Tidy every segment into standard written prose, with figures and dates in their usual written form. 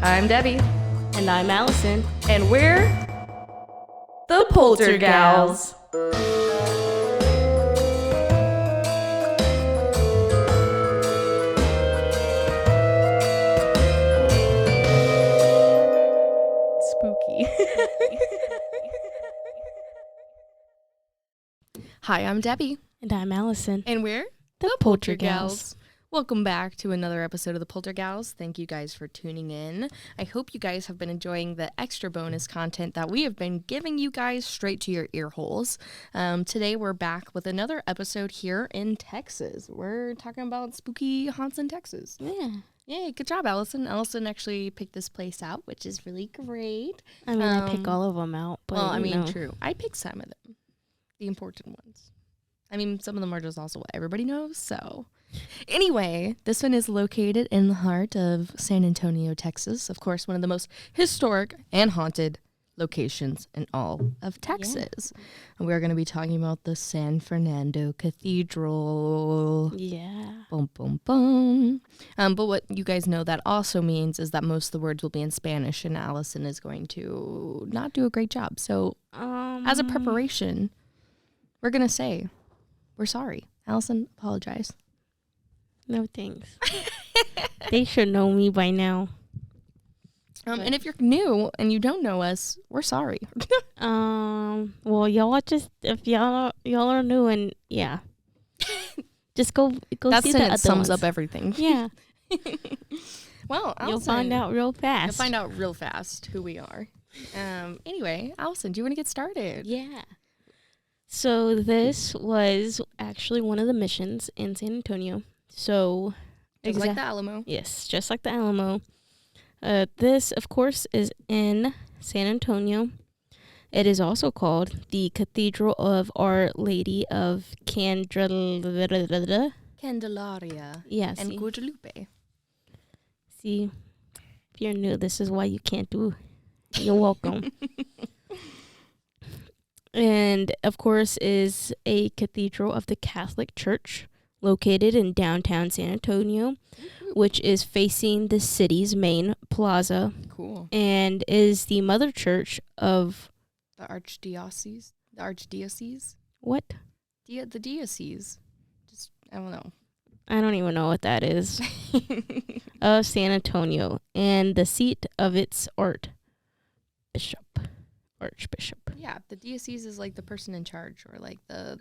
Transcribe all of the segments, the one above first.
I'm Debbie. And I'm Alison. And we're the Poltergals. Spooky. Hi, I'm Debbie. And I'm Alison. And we're the Poltergals. Welcome back to another episode of the Poltergals. Thank you guys for tuning in. I hope you guys have been enjoying the extra bonus content that we have been giving you guys straight to your ear holes. Today we're back with another episode here in Texas. We're talking about spooky haunts in Texas. Yeah. Yay, good job, Alison. Alison actually picked this place out, which is really great. I mean, I pick all of them out. But, true. I picked some of them, the important ones. I mean, some of them are just also what everybody knows, so... Anyway, this one is located in the heart of San Antonio, Texas. Of course, one of the most historic and haunted locations in all of Texas. Yeah. And we're going to be talking about the San Fernando Cathedral. Yeah. Boom, boom, boom. But what you guys know that also means is that most of the words will be in Spanish, and Allison is going to not do a great job. So, as a preparation, we're going to say, we're sorry. Allison, apologize. No thanks. They should know me by now. And if you're new and you don't know us, we're sorry. Well, if y'all are new, and yeah, just go That see the other sums ones. up everything. Yeah. Well, Allison, you'll find out real fast. You'll find out real fast who we are. Anyway, Allison, do you want to get started? Yeah. So this was actually one of the missions in San Antonio. So, just like the Alamo. Yes, just like the Alamo. This, of course, is in San Antonio. It is also called the Cathedral of Our Lady of Candelaria. Yeah, and Guadalupe. See, if you're new, this is why you can't do. You're welcome. And, of course, is a cathedral of the Catholic Church, located in downtown San Antonio, which is facing the city's main plaza. Cool. And is the mother church of... The archdiocese? The archdiocese? What? The diocese. Just, I don't know. I don't even know what that is. Of San Antonio. And the seat of its archbishop. Yeah, the diocese is like the person in charge, or like the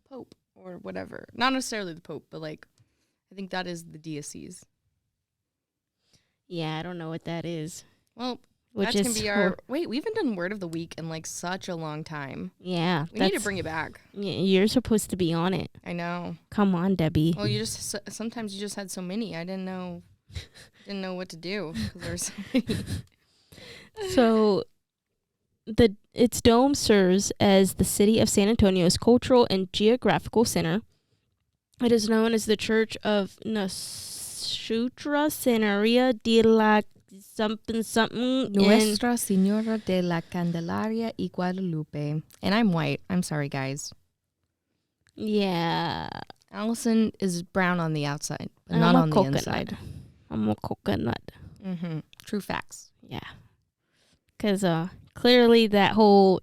pope. Or whatever. Not necessarily the Pope, but like, I think that is the diocese. Yeah, I don't know what that is. Well, that's going to be our... Wait, we haven't done Word of the Week in like such a long time. Yeah. We need to bring it back. Yeah, you're supposed to be on it. I know. Come on, Debbie. Well, sometimes you just had so many. I didn't know what to do. There's so many. So... Its dome serves as the city of San Antonio's cultural and geographical center. It is known as the Church of Nuestra Señora de la something. Nuestra Señora de la Candelaria y Guadalupe. And I'm white. I'm sorry, guys. Yeah. Alison is brown on the outside, but not on the inside. I'm a coconut. Mm-hmm. True facts. Yeah. Because, clearly that whole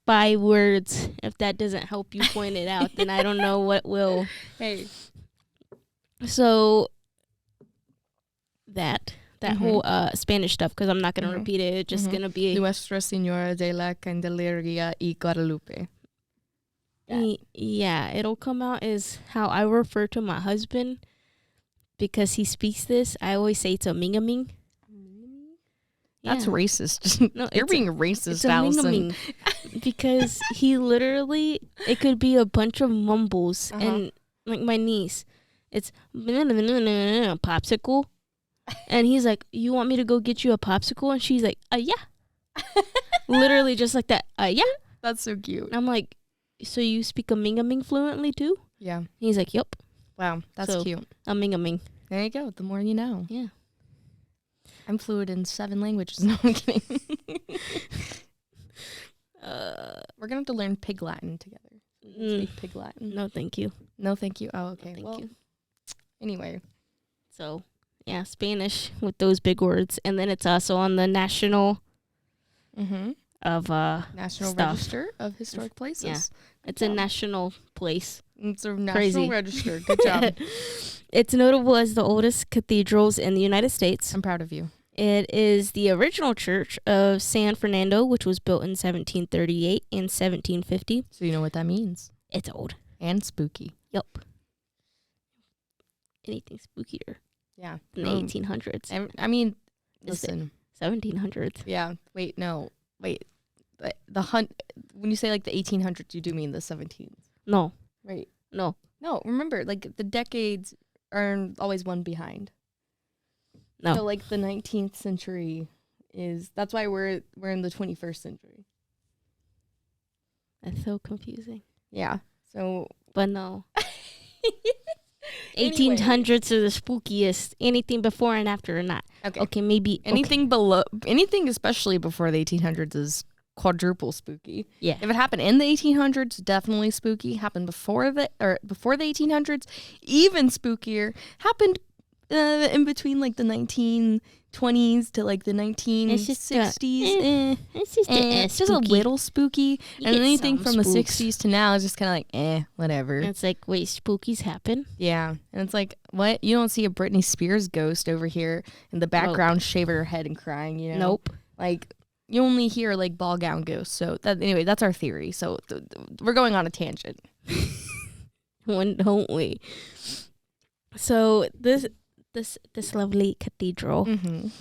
5 words, if that doesn't help you point it out, then I don't know what will. Hey. So that whole Spanish stuff, because I'm not going to repeat it. It's just going to be Nuestra Señora de la Candelaria y Guadalupe. Yeah, it'll come out as how I refer to my husband, because he speaks this. I always say it's a mingaming. That's racist. No, you're being racist, Alison. Because he literally, it could be a bunch of mumbles. And like my niece, it's popsicle. And he's like, you want me to go get you a popsicle? And she's like, yeah. Literally just like that, yeah. That's so cute. And I'm like, so you speak a mingaming fluently too? Yeah. And he's like, yep. Wow, that's cute. A mingaming. There you go. The more you know. Yeah. I'm fluent in 7 languages. No, I'm kidding. We're going to have to learn Pig Latin together. Speak Pig Latin. No, thank you. No, thank you. Oh, okay. No, thank you. Anyway. So, Yeah, Spanish with those big words. And then it's also on the national of National stuff. Register of Historic Places. Yeah. Good It's a job. national place. It's a national Crazy. register. Good job. It's notable as the oldest cathedrals in the United States. I'm proud of you. It is the original church of San Fernando, which was built in 1738 and 1750. So you know what that means. It's old. And spooky. Yup. Anything spookier Yeah. than the 1800s. I mean, Is it? listen. 1700s. Yeah. Wait, no. Wait. When you say like the 1800s, you do mean the 17s. No. Right. No. No, remember, like the decades are always one behind. No. So like the 19th century that's why we're in the 21st century. That's so confusing. Yeah. So But no. Anyway. 1800s are the spookiest. Anything before and after or not. okay. Okay, maybe. Anything especially before the 1800s is quadruple spooky. Yeah. If it happened in the 1800s, definitely spooky. Happened before the 1800s, even spookier. Happened in between like the 1920s to like the 1960s. It's just It's just a little spooky. You And get anything some from the spooks. 60s to now is just kind of like, whatever. It's like, wait, spookies happen? Yeah. And it's like, what? You don't see a Britney Spears ghost over here in the background shaving her head and crying, you know? Nope. Like, you only hear like ball gown ghosts. So anyway, that's our theory. So we're going on a tangent. When don't we? So this lovely cathedral,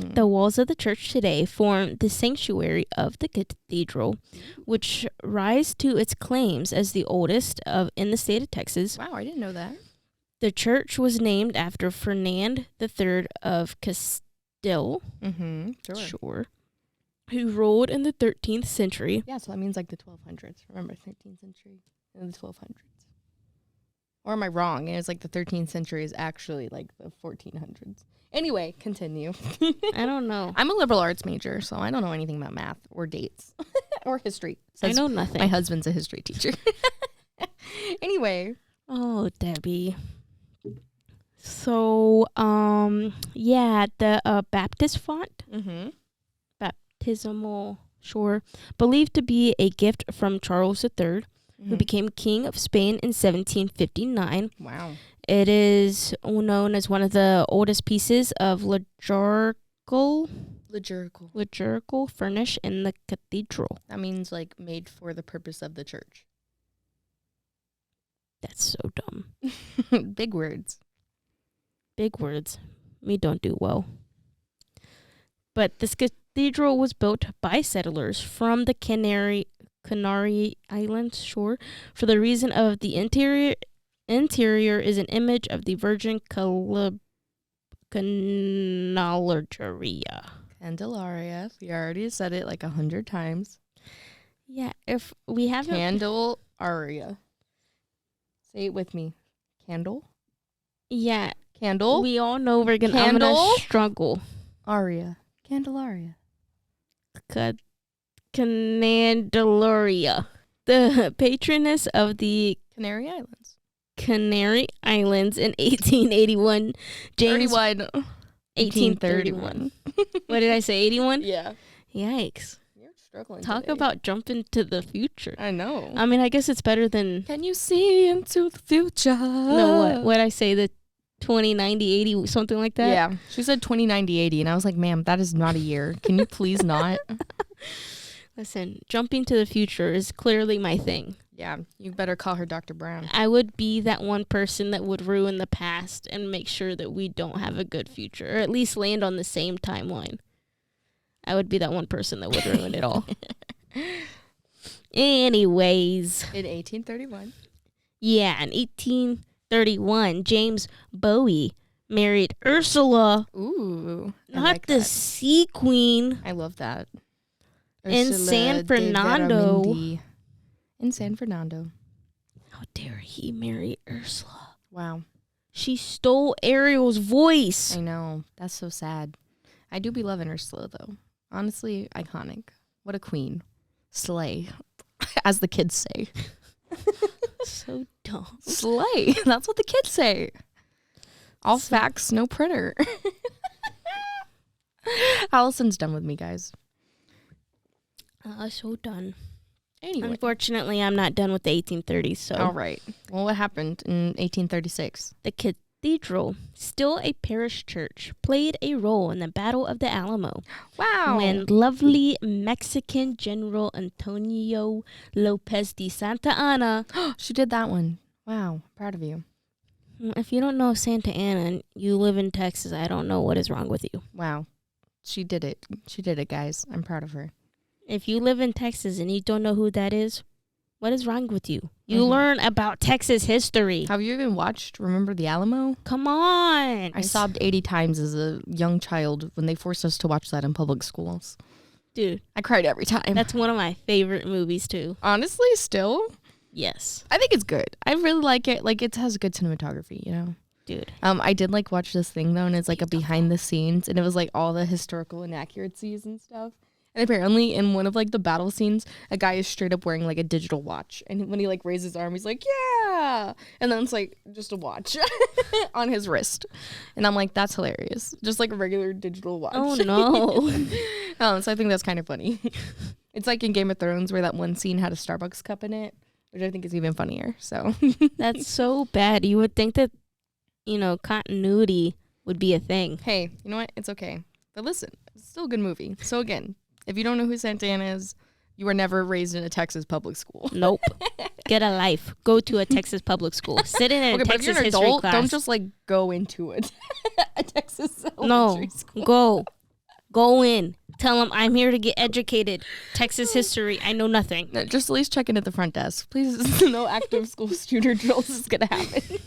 the walls of the church today form the sanctuary of the cathedral, which rise to its claims as the oldest in the state of Texas. Wow, I didn't know that. The church was named after Fernando III of Castile, Sure. who ruled in the 13th century. Yeah, so that means like the 1200s. Remember, 13th century and the 1200s. Or am I wrong? And it's like the 13th century is actually like the 1400s. Anyway, continue. I don't know. I'm a liberal arts major, so I don't know anything about math or dates or history. I know nothing. My husband's a history teacher. Anyway. Oh, Debbie. So, the Baptist font, baptismal, believed to be a gift from Charles III, who became king of Spain in 1759. Wow. It is known as one of the oldest pieces of liturgical furnish in the cathedral. That means like made for the purpose of the church. That's so dumb. Big words. Big words. Me don't do well. But this cathedral was built by settlers from the Canary Islands shore for the reason of the interior is an image of the Virgin Candelaria. We already said it like 100 times. Yeah, if we have Candelaria. Say it with me. Candle? Yeah. Candle? We all know I'm gonna struggle. Aria. Candelaria. Candelaria, the patroness of the Canary Islands. Canary Islands in 1881. 1831. What did I say, 81? Yeah. Yikes. You're struggling Talk today. about jumping to the future. I know. I mean, I guess it's better than... Can you see into the future? No, what I say, the 2090, 80, something like that? Yeah. She said 2090, 80, and I was like, ma'am, that is not a year. Can you please not? Listen, jumping to the future is clearly my thing. Yeah, you better call her Dr. Brown. I would be that one person that would ruin the past and make sure that we don't have a good future, or at least land on the same timeline. I would be that one person that would ruin it all. Anyways. In 1831. Yeah, in 1831, James Bowie married Ursula. Ooh. I Not like the that. sea queen. I love that. In Ursula San de Fernando. Veramendi. In San Fernando. How dare he marry Ursula? Wow. She stole Ariel's voice. I know. That's so sad. I do be loving Ursula, though. Honestly, iconic. What a queen. Slay. As the kids say. So dumb. Slay. That's what the kids say. All facts, no printer. Allison's done with me, guys. So done. Anyway. Unfortunately, I'm not done with the 1830s. So, All right. Well, what happened in 1836? the Cathedral, still a parish church, played a role in the Battle of the Alamo. Wow. When lovely Mexican General Antonio Lopez de Santa Anna. She did that one. Wow. Proud of you. If you don't know Santa Ana and you live in Texas, I don't know what is wrong with you. Wow. She did it. She did it, guys. I'm proud of her. If you live in Texas and you don't know who that is, what is wrong with you? You learn about Texas history. Have you even watched Remember the Alamo? Come on. I sobbed 80 times as a young child when they forced us to watch that in public schools. Dude, I cried every time. that's one of my favorite movies, too. Honestly, still? Yes. I think it's good. I really like it. Like, it has good cinematography, you know? Dude. I did, like, watch this thing, though, and it's, like, a behind the scenes, and it was, like, all the historical inaccuracies and stuff. And apparently, in one of, like, the battle scenes, a guy is straight up wearing, like, a digital watch. And when he, like, raises his arm, he's like, yeah! And then it's, like, just a watch on his wrist. And I'm like, that's hilarious. Just, like, a regular digital watch. Oh, no. So I think that's kind of funny. It's like in Game of Thrones where that one scene had a Starbucks cup in it, which I think is even funnier. So That's so bad. You would think that, continuity would be a thing. hey, you know what? It's okay. But listen, it's still a good movie. So again, if you don't know who Santa Ana is, you were never raised in a Texas public school. Nope. Get a life. Go to a Texas public school. Sit in a Okay, but if Texas you're an history adult, class. don't just like go into it. A Texas elementary No. school. Go in. Tell them I'm here to get educated. Texas history. I know nothing. No, just at least check in at the front desk. Please, no active school shooter drills is going to happen.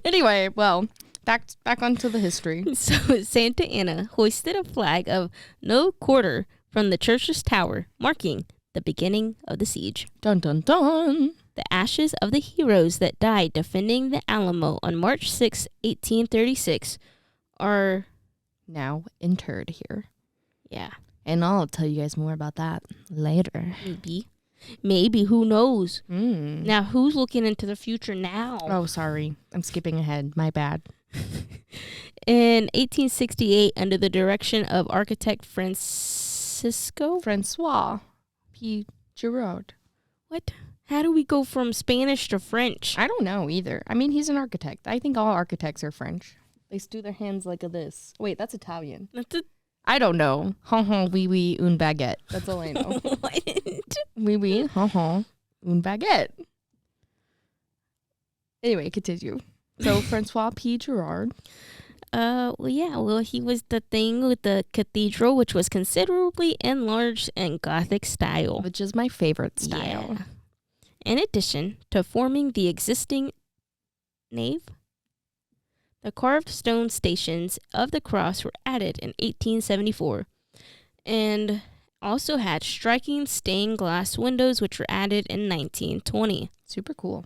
Anyway, well, back onto the history. So Santa Ana hoisted a flag of no quarter from the church's tower, marking the beginning of the siege. Dun, dun, dun. The ashes of the heroes that died defending the Alamo on March 6, 1836 are... now interred here. Yeah. And I'll tell you guys more about that later. Maybe. Who knows? Mm. Now, who's looking into the future now? Oh, sorry. I'm skipping ahead. My bad. In 1868, under the direction of architect Francois P. Girard. What? How do we go from Spanish to French? I don't know either. I mean, he's an architect. I think all architects are French. They do their hands like this. Wait, that's Italian. I don't know. Oui, oui, une baguette. That's all I know. What? Oui, oui, une baguette. Anyway, continue. So, Francois P. Girard. He was the thing with the cathedral, which was considerably enlarged in Gothic style. Which is my favorite style. Yeah. In addition to forming the existing nave, the carved stone stations of the cross were added in 1874 and also had striking stained glass windows, which were added in 1920. Super cool.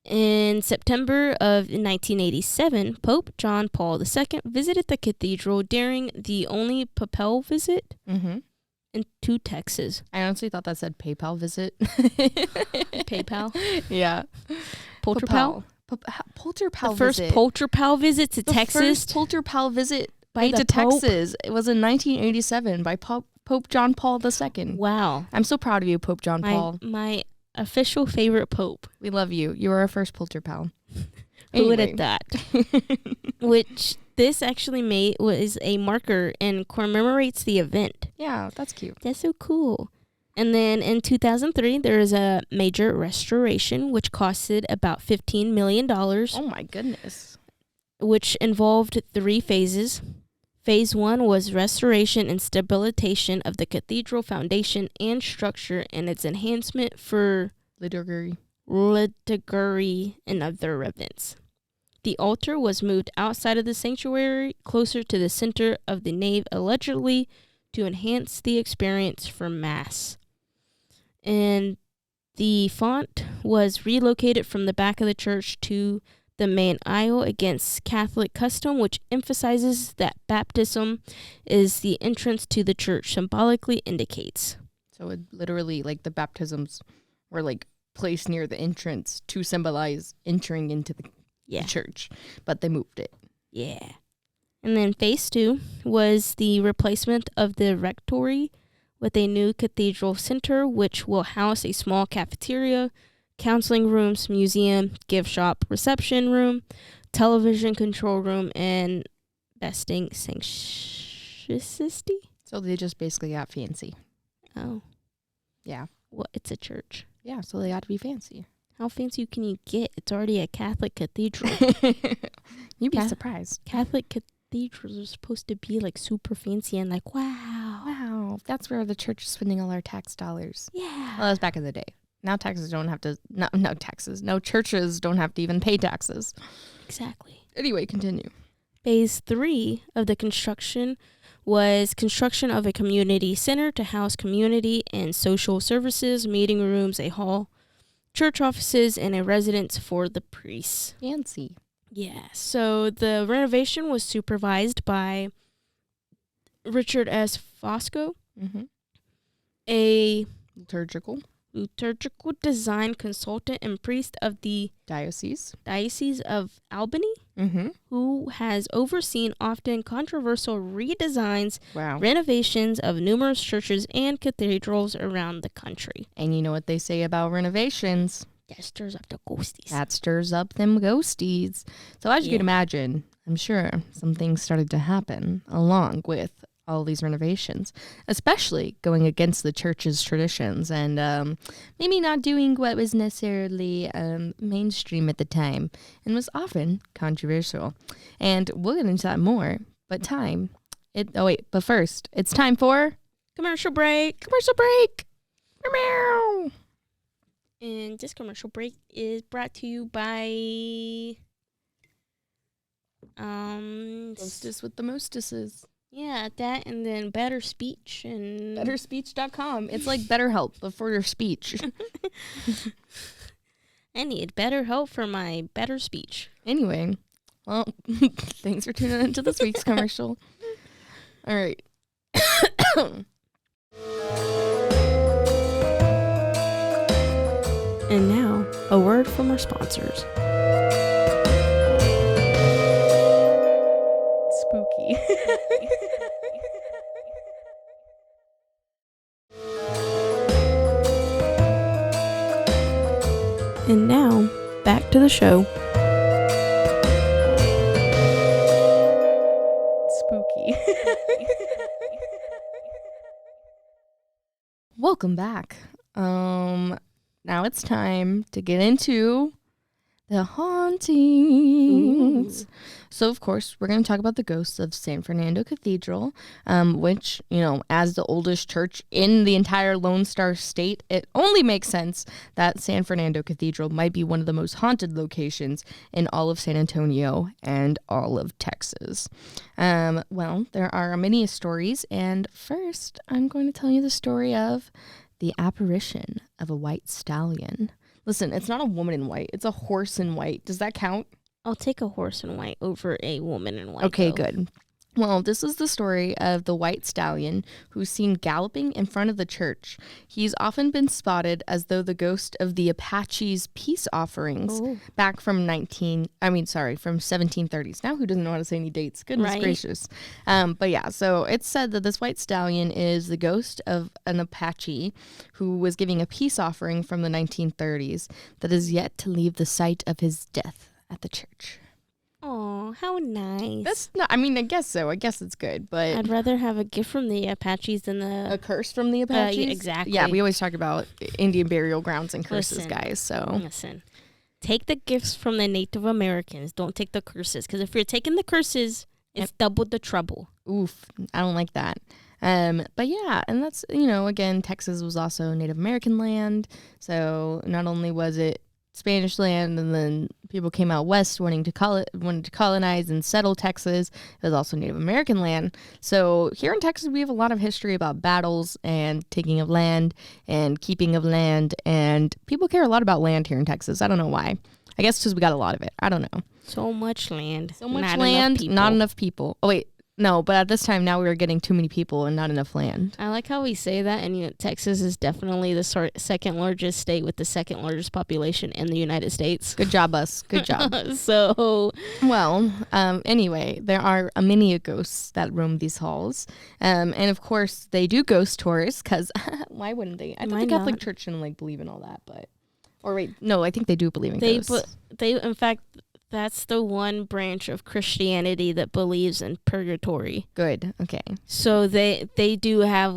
In September of 1987, Pope John Paul II visited the cathedral during the only papal visit into Texas. I honestly thought that said PayPal visit. PayPal? Yeah. Polterpal? Polterpal The first visit. Polterpal visit to The Texas? first Polterpal visit By to the Pope? Texas. It was in 1987 by Pope John Paul II. Wow. I'm so proud of you, Pope John Paul. My official favorite pope. We love you. You were our first Polterpal. Who would have thought? Which this actually was a marker and commemorates the event. Yeah, that's cute. That's so cool. And then in 2003, there was a major restoration, which costed about $15 million. Oh my goodness. Which involved 3 phases. Phase 1 was restoration and stabilization of the cathedral foundation and structure and its enhancement for liturgy and other events. The altar was moved outside of the sanctuary, closer to the center of the nave, allegedly to enhance the experience for Mass. And the font was relocated from the back of the church to the main aisle against Catholic custom, which emphasizes that baptism is the entrance to the church, symbolically indicates. So it literally, like, the baptisms were, like, placed near the entrance to symbolize entering into the church. But they moved it. Yeah. And then phase 2 was the replacement of the rectory with a new cathedral center, which will house a small cafeteria, counseling rooms, museum, gift shop, reception room, television control room, and vesting sanctity. So they just basically got fancy. Oh. Yeah. Well, it's a church. Yeah, so they got to be fancy. How fancy can you get? It's already a Catholic cathedral. You'd be surprised. Catholic cathedrals are supposed to be like super fancy and like, wow. Wow. That's where the church is spending all our tax dollars. Yeah. Well, that's back in the day. Now taxes don't have to, no taxes. No, churches don't have to even pay taxes. Exactly. Anyway, continue. Phase 3 of the construction was construction of a community center to house community and social services, meeting rooms, a hall, church offices, and a residence for the priests. Fancy. Yeah, so the renovation was supervised by Richard S. Fosco, a liturgical design consultant and priest of the Diocese of Albany, who has overseen often controversial redesigns, renovations of numerous churches and cathedrals around the country. And you know what they say about renovations? That stirs up the ghosties. That stirs up them ghosties. So as you can imagine, I'm sure some things started to happen along with all these renovations, especially going against the church's traditions and maybe not doing what was necessarily mainstream at the time and was often controversial. And we'll get into that more, but first, it's time for commercial break. Meow. And this commercial break is brought to you by Hostess with the mostesses. Yeah, that and then Better Speech and BetterSpeech.com. It's like BetterHelp, but for your speech. I need better help for my better speech. Anyway, well, thanks for tuning into this week's commercial. All right. And now, a word from our sponsors. Spooky. And now, back to the show. Spooky. Welcome back. Now it's time to get into the hauntings. Ooh. So, of course, we're going to talk about the ghosts of San Fernando Cathedral, which, as the oldest church in the entire Lone Star State, it only makes sense that San Fernando Cathedral might be one of the most haunted locations in all of San Antonio and all of Texas. Well, there are many stories, and first, I'm going to tell you the story of the apparition of a white stallion. Listen, it's not a woman in white. It's a horse in white. Does that count? I'll take a horse in white over a woman in white. Okay, though. Good. Well, this is the story of the white stallion who's seen galloping in front of the church. He's often been spotted as though the ghost of the Apache's peace offerings back from 1730s. Now who doesn't know how to say any dates? Goodness gracious. But yeah, so it's said that this white stallion is the ghost of an Apache who was giving a peace offering from the 1930s that is yet to leave the site of his death at the church. Oh, how nice. That's not, I guess so. I guess it's good, but I'd rather have a gift from the Apaches than a curse from the Apaches. Yeah, exactly. Yeah, we always talk about Indian burial grounds and curses, guys. So listen, take the gifts from the Native Americans. Don't take the curses, because if you're taking the curses, it's double the trouble. Oof, I don't like that. But yeah, and that's, again, Texas was also Native American land. So not only was it Spanish land, and then people came out west wanted to colonize and settle Texas. It was also Native American land. So here in Texas, we have a lot of history about battles and taking of land and keeping of land, and people care a lot about land here in Texas. I don't know why. I guess because we got a lot of it. I don't know. So much land. Not enough people. Oh, wait. No, but at this time now we were getting too many people and not enough land. I like how we say that, and Texas is definitely the second largest state with the second largest population in the United States. Good job, us. Good job. Well, anyway, there are many ghosts that roam these halls. And of course, they do ghost tours because why wouldn't they? I thought the Catholic Church didn't believe in all that, but. Or wait, no, I think they do believe in ghosts. In fact, that's the one branch of Christianity that believes in purgatory. Good. Okay. So they do have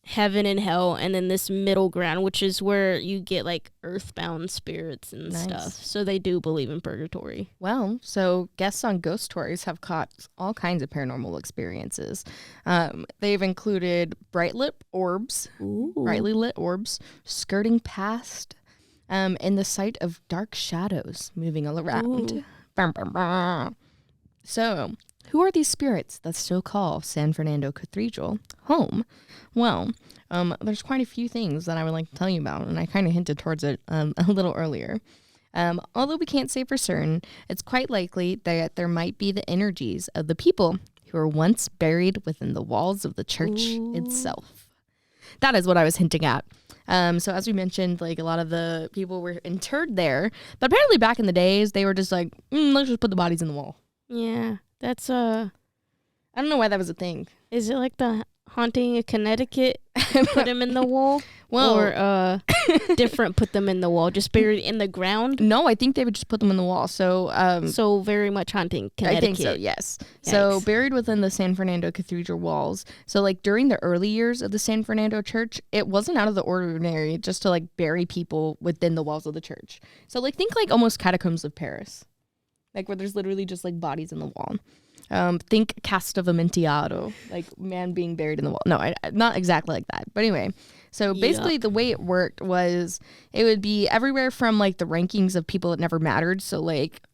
heaven and hell, and then this middle ground, which is where you get earthbound spirits and stuff. So they do believe in purgatory. Well, so guests on ghost tours have caught all kinds of paranormal experiences. They've included brightly lit orbs skirting past. In the sight of dark shadows moving all around. So, who are these spirits that still call San Fernando Cathedral home? Well, there's quite a few things that I would like to tell you about, and I kind of hinted towards it a little earlier. Although we can't say for certain, it's quite likely that there might be the energies of the people who were once buried within the walls of the church itself. That is what I was hinting at. So as we mentioned, a lot of the people were interred there, but apparently back in the days, they were just let's just put the bodies in the wall. Yeah, that's I don't know why that was a thing. Is it like the haunting of Connecticut? Put them in the wall? Well, or different put them in the wall, just buried in the ground? No, I think they would just put them in the wall. So very much haunting Connecticut. I think so, yes. Yikes. So buried within the San Fernando Cathedral walls. So during the early years of the San Fernando Church, it wasn't out of the ordinary just to bury people within the walls of the church. So think almost catacombs of Paris. Where there's literally just bodies in the wall. Think cast of Amontillado, man being buried in the wall. No, not exactly like that. But anyway, so basically the way it worked was it would be everywhere from the rankings of people that never mattered. So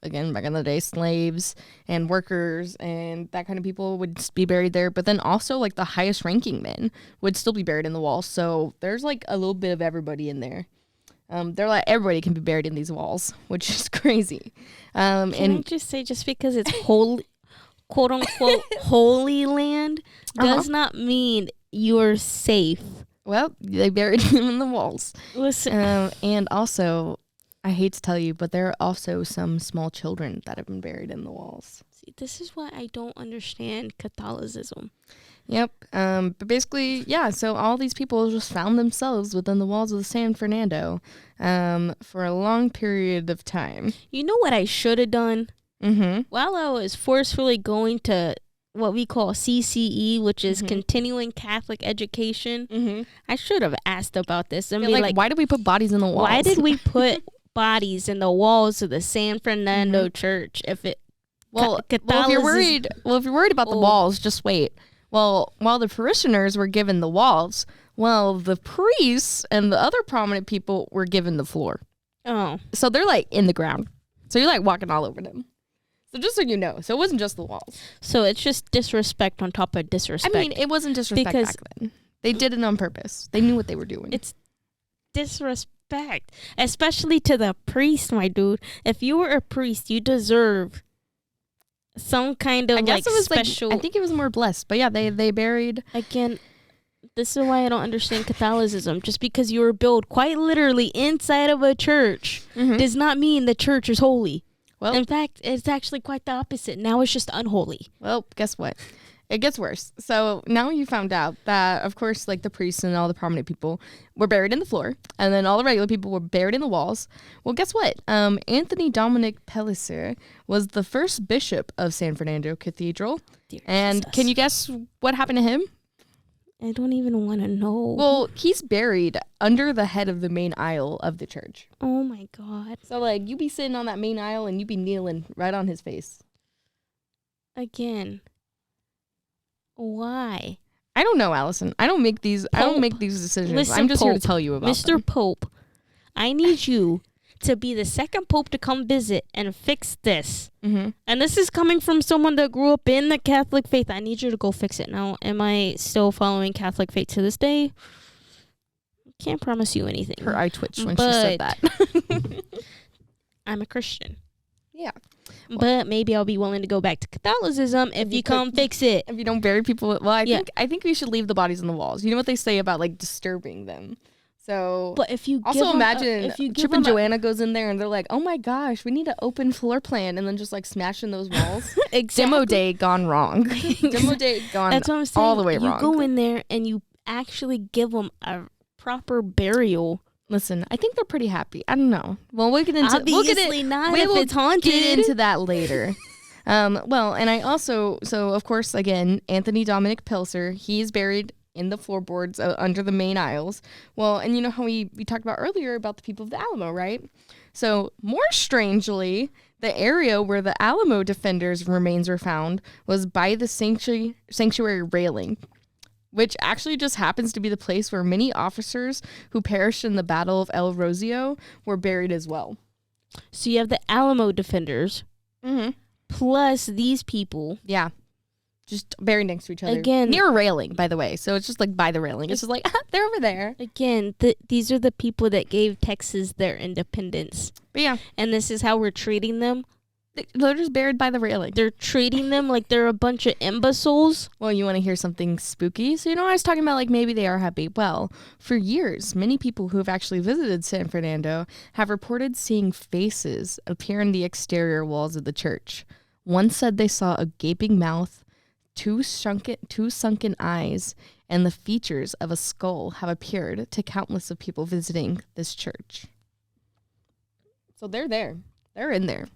again, back in the day, slaves and workers and that kind of people would be buried there. But then also the highest ranking men would still be buried in the wall. So there's a little bit of everybody in there. They're everybody can be buried in these walls, which is crazy. Can I just say, just because it's holy, quote unquote, holy land does not mean you're safe. Well, they buried them in the walls. Listen. And also, I hate to tell you, but there are also some small children that have been buried in the walls. See, this is why I don't understand Catholicism. Yep. But basically, yeah, so all these people just found themselves within the walls of the San Fernando for a long period of time. You know what I should have done? Mm-hmm. While I was forcefully going to what we call CCE, which is continuing Catholic education, I should have asked about this and be why did we put bodies in the walls? Why did we put bodies in the walls of the San Fernando Church if it if you're worried about the walls, just wait. Well, while the parishioners were given the walls, the priests and the other prominent people were given the floor. Oh. So they're in the ground. So you're walking all over them. So just so you know, so it wasn't just the walls. So it's just disrespect on top of disrespect. I mean, it wasn't disrespect back then. They did it on purpose. They knew what they were doing. It's disrespect, especially to the priest, my dude. If you were a priest, you deserve some kind of special. I think it was more blessed, but yeah, they buried. Again, this is why I don't understand Catholicism. Just because you were built quite literally inside of a church does not mean the church is holy. Well, in fact, it's actually quite the opposite. Now it's just unholy. Well, guess what? It gets worse. So now you found out that, of course, the priests and all the prominent people were buried in the floor, and then all the regular people were buried in the walls. Well, guess what? Anthony Dominic Pellicer was the first bishop of San Fernando Cathedral. Dear and Jesus. Can you guess what happened to him? I don't even want to know. Well, he's buried under the head of the main aisle of the church. Oh, my God. So, you be sitting on that main aisle, and you be kneeling right on his face. Again. Why? I don't know, Alison. I don't make these decisions. Listen, I'm just Pope, here to tell you about Mr. them. Pope, I need you to be the second Pope to come visit and fix this. Mm-hmm. And this is coming from someone that grew up in the Catholic faith. I need you to go fix it. Now, am I still following Catholic faith to this day? Can't promise you anything. Her eye twitched when she said that. I'm a Christian. Yeah. But maybe I'll be willing to go back to Catholicism if you come fix it. If you don't bury people, well, I think we should leave the bodies on the walls. You know what they say about like disturbing them. So, But if you also give imagine if you Chip give and them Joanna goes in there and they're like, "Oh my gosh, we need an open floor plan," and then just like smashing those walls. Demo day gone wrong. Demo day gone. That's what I'm saying. All the way you wrong. You go in there and you actually give them a proper burial. Listen, I think they're pretty happy. I don't know. Well, we'll get into obviously not we if will it's haunted. Get into that later. Well, and I also of course again Anthony Dominic Pilser, he's buried in the floorboards under the main aisles. Well, and you know how we talked about earlier about the people of the Alamo, right? So more strangely, the area where the Alamo defenders' remains were found was by the sanctuary railing, which actually just happens to be the place where many officers who perished in the Battle of El Rosio were buried as well. So you have the Alamo defenders, plus these people. Yeah. Just buried next to each other. Again. Near a railing, by the way. So it's just like by the railing. It's just like, they're over there. Again, these are the people that gave Texas their independence. But yeah. And this is how we're treating them. They're just buried by the railing. They're treating them like they're a bunch of imbeciles. Well, you want to hear something spooky? So, I was talking about like maybe they are happy. Well, for years, many people who have actually visited San Fernando have reported seeing faces appear in the exterior walls of the church. One said they saw a gaping mouth, two sunken eyes, and the features of a skull have appeared to countless of people visiting this church. So they're there. They're in there.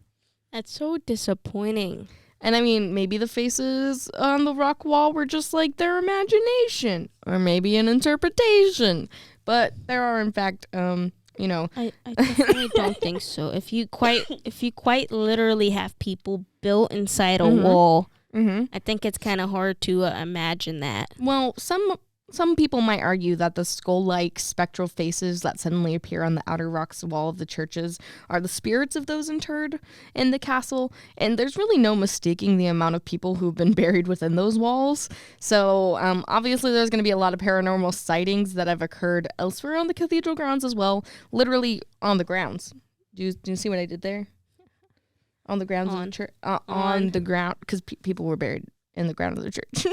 That's so disappointing. And I mean, maybe the faces on the rock wall were just like their imagination, or maybe an interpretation. But there are, in fact, I definitely don't think so. If you quite literally have people built inside a wall, I think it's kind of hard to imagine that. Well, some people might argue that the skull-like spectral faces that suddenly appear on the outer rocks wall of the churches are the spirits of those interred in the castle, and there's really no mistaking the amount of people who've been buried within those walls. So obviously there's going to be a lot of paranormal sightings that have occurred elsewhere on the cathedral grounds as well, literally on the grounds. Do you see what I did there? On the grounds of the church? On the ground, because people were buried in the ground of the church.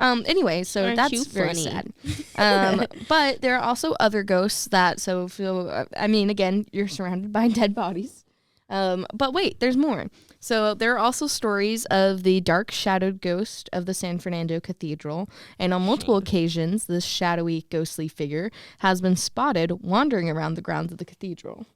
Anyway, so Aren't that's you very funny? sad. But there are also other ghosts that, again, you're surrounded by dead bodies. But wait, there's more. So there are also stories of the dark shadowed ghost of the San Fernando Cathedral. And on multiple occasions, this shadowy, ghostly figure has been spotted wandering around the grounds of the cathedral.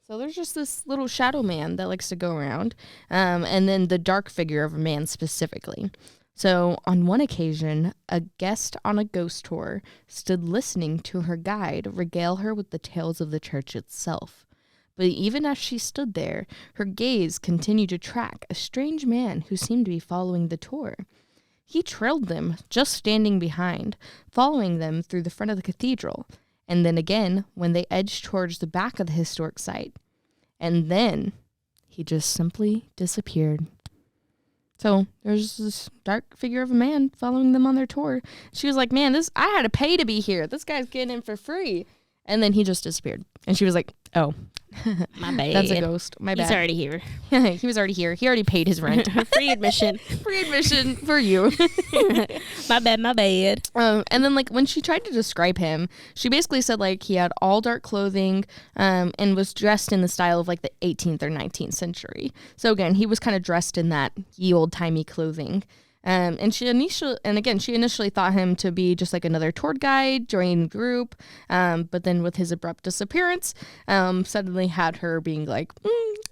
So there's just this little shadow man that likes to go around, and then the dark figure of a man specifically. So on one occasion, a guest on a ghost tour stood listening to her guide regale her with the tales of the church itself. But even as she stood there, her gaze continued to track a strange man who seemed to be following the tour. He trailed them, just standing behind, following them through the front of the cathedral, and then again when they edged towards the back of the historic site. And then he just simply disappeared. So there's this dark figure of a man following them on their tour. She was like, man, I had to pay to be here. This guy's getting in for free. And then he just disappeared. And she was like, oh, my bad. That's a ghost. My bad. He's already here. He was already here. He already paid his rent. Free admission. Free admission for you. My bad. And then like when she tried to describe him, she basically said like he had all dark clothing and was dressed in the style of like the 18th or 19th century. So again, he was kind of dressed in that ye old timey clothing. And she initially thought him to be just like another tour guide joining the group. But then with his abrupt disappearance, suddenly had her being like,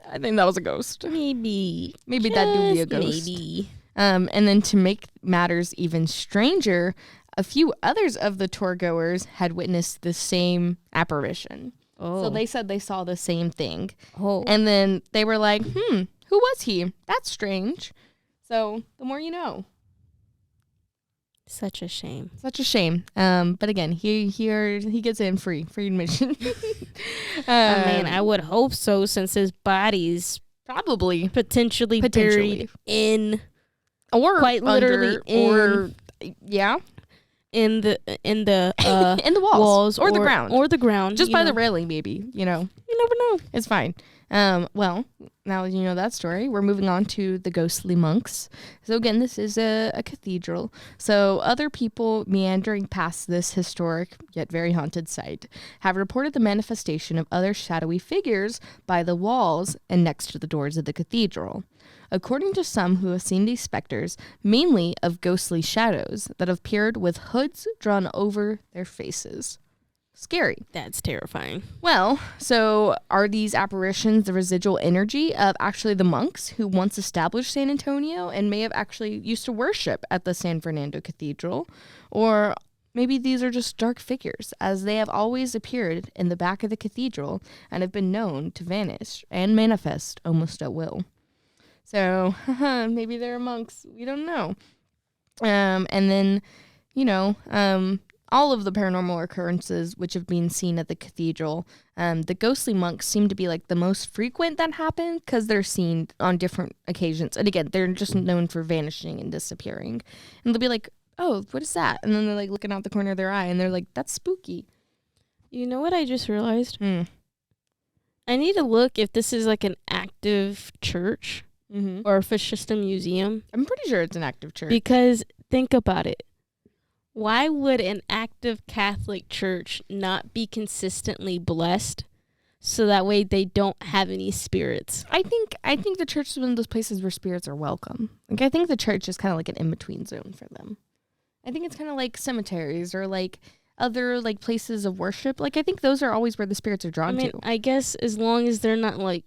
I think that was a ghost. Maybe that do be a ghost. Maybe. And then to make matters even stranger, a few others of the tour goers had witnessed the same apparition. Oh. So they said they saw the same thing. Oh. And then they were like, who was he? That's strange. So the more you know. Such a shame. But again, he gets in free admission. I mean, I would hope so, since his body's probably potentially buried in, or quite literally in the in the walls or the ground just by the railing, maybe. You never know. It's fine. Well, now that you know that story, we're moving on to the ghostly monks. So again, this is a cathedral. So other people meandering past this historic yet very haunted site have reported the manifestation of other shadowy figures by the walls and next to the doors of the cathedral. According to some who have seen these specters, mainly of ghostly shadows that have appeared with hoods drawn over their faces. Scary. That's terrifying. Well, so are these apparitions the residual energy of actually the monks who once established San Antonio and may have actually used to worship at the San Fernando Cathedral? Or maybe these are just dark figures, as they have always appeared in the back of the cathedral and have been known to vanish and manifest almost at will. So, maybe they're monks. We don't know. And then, all of the paranormal occurrences which have been seen at the cathedral, the ghostly monks seem to be like the most frequent that happen because they're seen on different occasions. And again, they're just known for vanishing and disappearing. And they'll be like, oh, what is that? And then they're like looking out the corner of their eye and they're like, that's spooky. You know what I just realized? Hmm. I need to look if this is like an active church or if it's just a museum. I'm pretty sure it's an active church. Because think about it. Why would an active Catholic church not be consistently blessed so that way they don't have any spirits? I think the church is one of those places where spirits are welcome. Like, I think the church is kind of like an in-between zone for them. I think it's kind of like cemeteries or like other like places of worship. Like, I think those are always where the spirits are drawn to. I guess as long as they're not like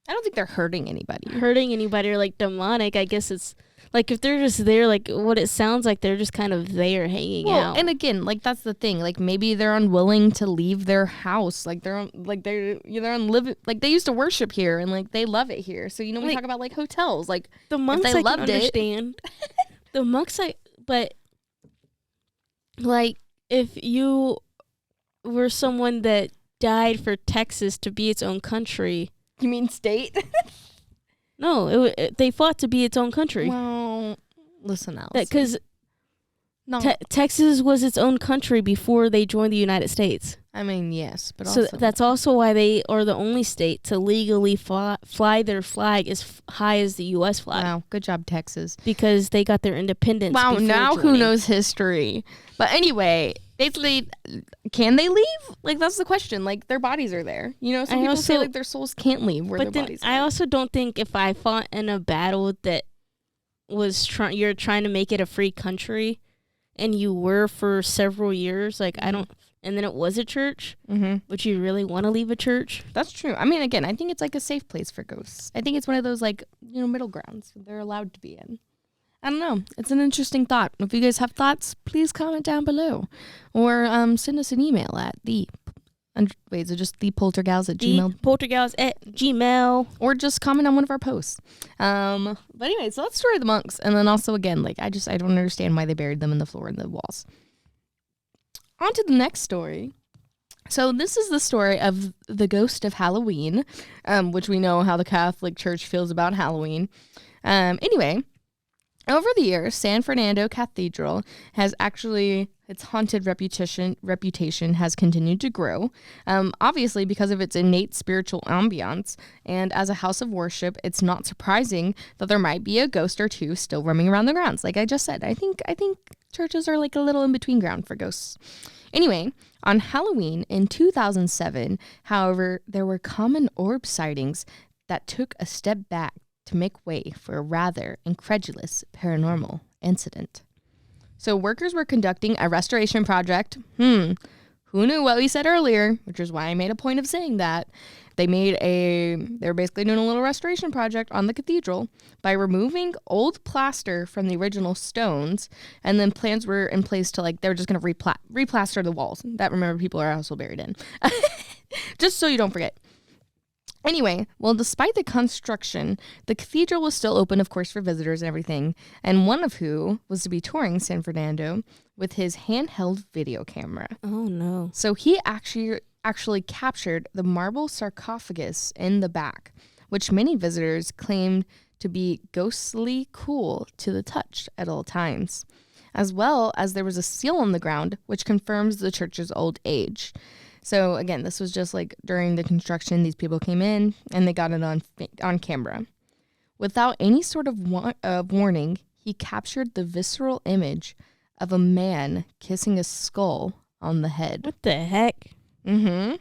I don't think they're hurting anybody or like demonic. I guess it's like if they're just there, like what it sounds like, they're just kind of there hanging out. And again, like that's the thing. Like maybe they're unwilling to leave their house. Like they're unliving. Like they used to worship here and like they love it here. So we talk about like hotels. Like the monks, if they I can understand. The monks, but like if you were someone that died for Texas to be its own country. You mean state? No, they fought to be its own country. Well, listen, Alison. Because Texas was its own country before they joined the United States. I mean, yes, but so also that's also why they are the only state to legally fly their flag as high as the U.S. flag. Wow, good job, Texas. Because they got their independence. Wow, now joining. Who knows history? But anyway, basically, can they leave? Like, that's the question. Like, their bodies are there. Some people say like their souls can't leave where their bodies are. I also don't think if I fought in a battle that was you're trying to make it a free country, and you were for several years, like I don't. And then it was a church. Would you really want to leave a church? That's true. I mean, again, I think it's like a safe place for ghosts. I think it's one of those like, middle grounds they're allowed to be in. I don't know. It's an interesting thought. If you guys have thoughts, please comment down below. Or send us an email at is it just thepoltergals@gmail? Thepoltergals@gmail. Or just comment on one of our posts. But anyway, so let's story the monks. And then also, again, like, I don't understand why they buried them in the floor and the walls. On to the next story. So this is the story of the ghost of Halloween, which we know how the Catholic Church feels about Halloween. Anyway, over the years, San Fernando Cathedral has actually, its haunted reputation has continued to grow, obviously because of its innate spiritual ambiance. And as a house of worship, it's not surprising that there might be a ghost or two still roaming around the grounds. Like I just said, I think churches are like a little in-between ground for ghosts. Anyway, on Halloween in 2007, however, there were common orb sightings that took a step back to make way for a rather incredulous paranormal incident. So workers were conducting a restoration project. Who knew what we said earlier, which is why I made a point of saying that. They were basically doing a little restoration project on the cathedral by removing old plaster from the original stones, and then plans were in place to they were just going to replaster the walls. That, remember, people are also buried in. Just so you don't forget. Anyway, well, despite the construction, the cathedral was still open, of course, for visitors and everything, and one of who was to be touring San Fernando with his handheld video camera. Oh, no. So he actually captured the marble sarcophagus in the back, which many visitors claimed to be ghostly cool to the touch at all times, as well as there was a seal on the ground, which confirms the church's old age. So again, this was just like during the construction. These people came in and they got it on camera. Without any sort of warning, he captured the visceral image of a man kissing a skull on the head. What the heck? Mm-hmm.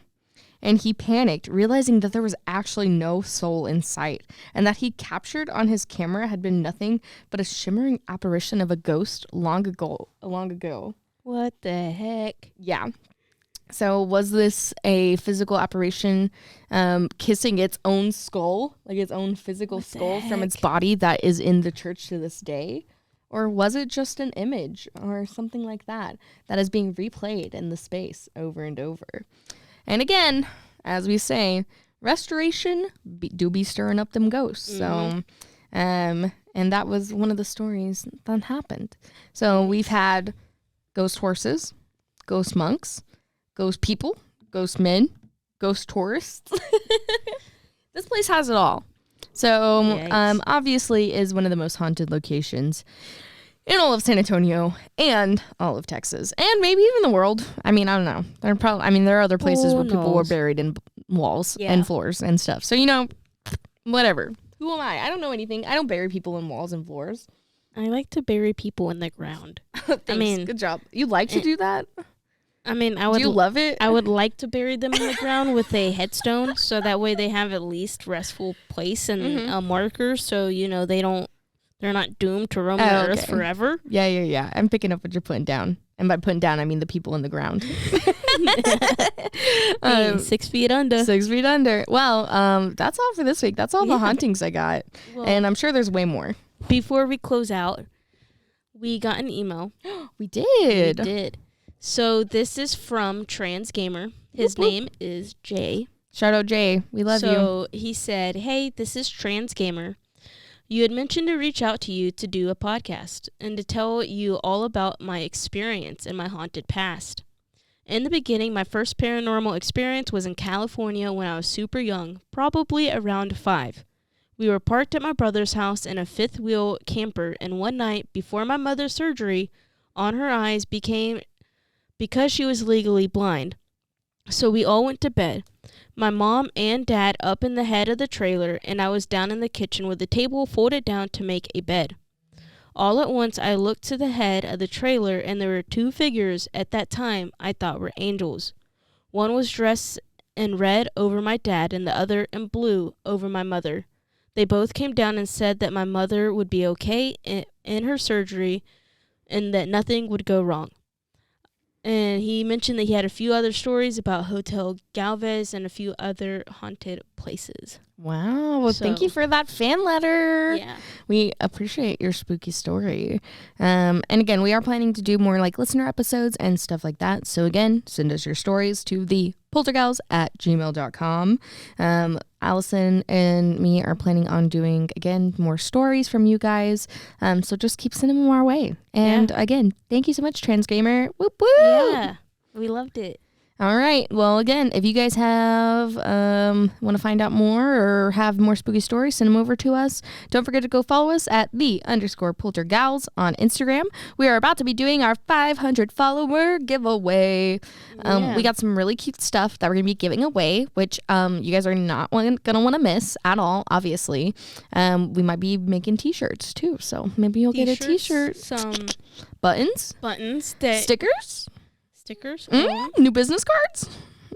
And he panicked, realizing that there was actually no soul in sight, and that he captured on his camera had been nothing but a shimmering apparition of a ghost long ago. What the heck? Yeah. So was this a physical apparition kissing its own skull, like its own physical skull from its body that is in the church to this day? Or was it just an image or something like that is being replayed in the space over and over? And again, as we say, restoration do be stirring up them ghosts. So, and that was one of the stories that happened. So we've had ghost horses, ghost monks, ghost people, ghost men, ghost tourists. This place has it all. So, obviously is one of the most haunted locations in all of San Antonio and all of Texas, and maybe even the world. I mean, I don't know. There are other places where people were buried in walls and floors and stuff. So, whatever. Who am I? I don't know anything. I don't bury people in walls and floors. I like to bury people in the ground. Thanks. Good job. You like to do that? I mean, do you love it? I would like to bury them in the ground with a headstone, so that way they have at least restful place and a marker, so they're not doomed to roam the earth forever. Yeah. I'm picking up what you're putting down, and by putting down, I mean the people in the ground. 6 feet under. 6 feet under. Well, that's all for this week. That's all the hauntings I got, and I'm sure there's way more. Before we close out, we got an email. We did. We did. So this is from Trans Gamer. His name is Jay. Shout out Jay. We love you. So he said, "Hey, this is Trans Gamer. You had mentioned to reach out to you to do a podcast and to tell you all about my experience in my haunted past. In the beginning, my first paranormal experience was in California when I was super young, probably around 5. We were parked at my brother's house in a fifth-wheel camper, and one night, before my mother's surgery on her eyes because she was legally blind. So we all went to bed. My mom and dad up in the head of the trailer, and I was down in the kitchen with the table folded down to make a bed. All at once, I looked to the head of the trailer, and there were 2 figures at that time I thought were angels. One was dressed in red over my dad, and the other in blue over my mother. They both came down and said that my mother would be okay in her surgery and that nothing would go wrong. And he mentioned that he had a few other stories about Hotel Galvez and a few other haunted places. Wow. Well, thank you for that fan letter. Yeah. We appreciate your spooky story. And again, we are planning to do more like listener episodes and stuff like that. So again, send us your stories to the poltergals@gmail.com. Alison and me are planning on doing, again, more stories from you guys. So just keep sending them our way. And again, thank you so much, Trans Gamer. Whoop, whoop. Yeah. We loved it. All right. Well, again, if you guys have want to find out more or have more spooky stories, send them over to us. Don't forget to go follow us at _poltergals on Instagram. We are about to be doing our 500 follower giveaway. We got some really cute stuff that we're going to be giving away, which you guys are not going to want to miss at all, obviously. We might be making t-shirts too, so maybe you'll get a t-shirt. Some buttons, stickers. New business cards.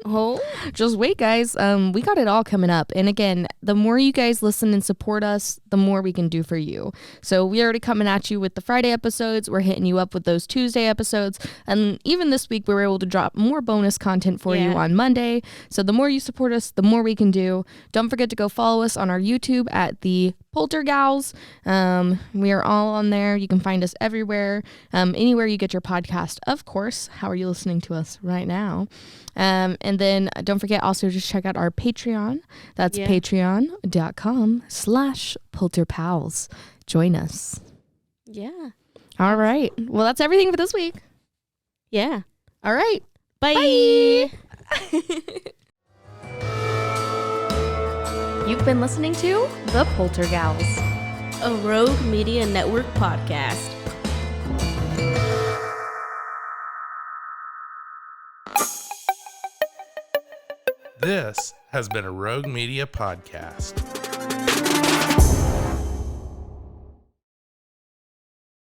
Oh, just wait, guys. We got it all coming up. And again, the more you guys listen and support us, the more we can do for you. So we already coming at you with the Friday episodes. We're hitting you up with those Tuesday episodes. And even this week, we were able to drop more bonus content for you on Monday. So the more you support us, the more we can do. Don't forget to go follow us on our YouTube at the Poltergals. We are all on there. You can find us everywhere. Anywhere you get your podcast, of course. How are you listening to us right now? And then don't forget also just check out our Patreon. That's patreon.com/polterpals. Join us. Yeah. All right. Well, that's everything for this week. Yeah. All right. Bye. You've been listening to The Poltergals, a Rogue Media Network podcast. This has been a Rogue Media podcast.